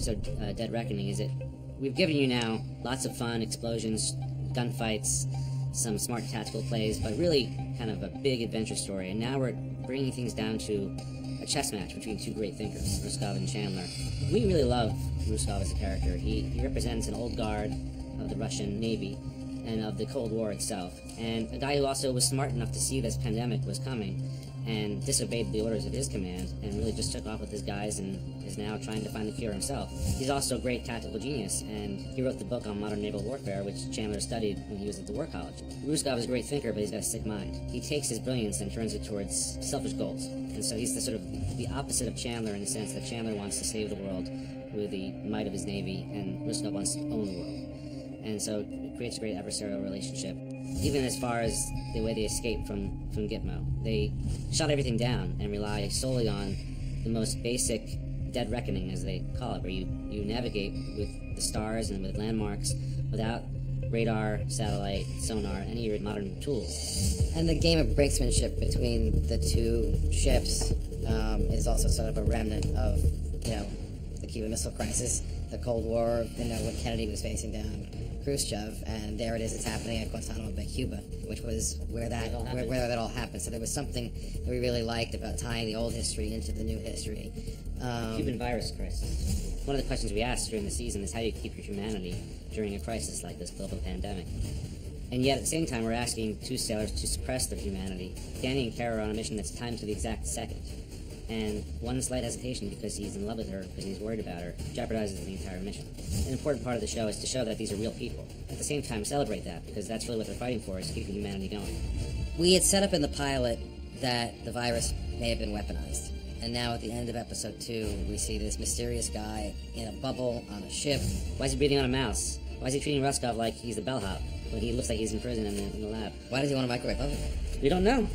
episode Dead Reckoning is that we've given you now lots of fun, explosions, gunfights, some smart tactical plays, but really kind of a big adventure story. And now we're bringing things down to a chess match between two great thinkers, Ruskov and Chandler. We really love Ruskov as a character. He represents an old guard of the Russian Navy and of the Cold War itself, and a guy who also was smart enough to see this pandemic was coming and disobeyed the orders of his command and really just took off with his guys and is now trying to find the cure himself. He's also a great tactical genius, and he wrote the book on modern naval warfare, which Chandler studied when he was at the War College. Ruskov is a great thinker, but he's got a sick mind. He takes his brilliance and turns it towards selfish goals, and so he's the sort of the opposite of Chandler in the sense that Chandler wants to save the world with the might of his navy, and Ruskov wants to own the world. And so it creates a great adversarial relationship, even as far as the way they escape from Gitmo. They shut everything down and rely solely on the most basic dead reckoning, as they call it, where you navigate with the stars and with landmarks without radar, satellite, sonar, any of your modern tools. And the game of brinksmanship between the two ships is also sort of a remnant of, the Cuban Missile Crisis, the Cold War, when Kennedy was facing down Khrushchev, and there it is, it's happening at Guantanamo Bay, Cuba, which was where that all happened. So there was something that we really liked about tying the old history into the new history. Cuban virus crisis. One of the questions we asked during the season is how do you keep your humanity during a crisis like this global pandemic? And yet at the same time we're asking two sailors to suppress their humanity. Danny and Kara are on a mission that's timed to the exact second. And one slight hesitation because he's in love with her, because he's worried about her, jeopardizes the entire mission. An important part of the show is to show that these are real people. At the same time, celebrate that, because that's really what they're fighting for, is keeping humanity going. We had set up in the pilot that the virus may have been weaponized. And now at the end of episode 2, we see this mysterious guy in a bubble on a ship. Why is he breathing on a mouse? Why is he treating Ruskov like he's a bellhop when he looks like he's in prison in the lab? Why does he want a microwave oven? We don't know.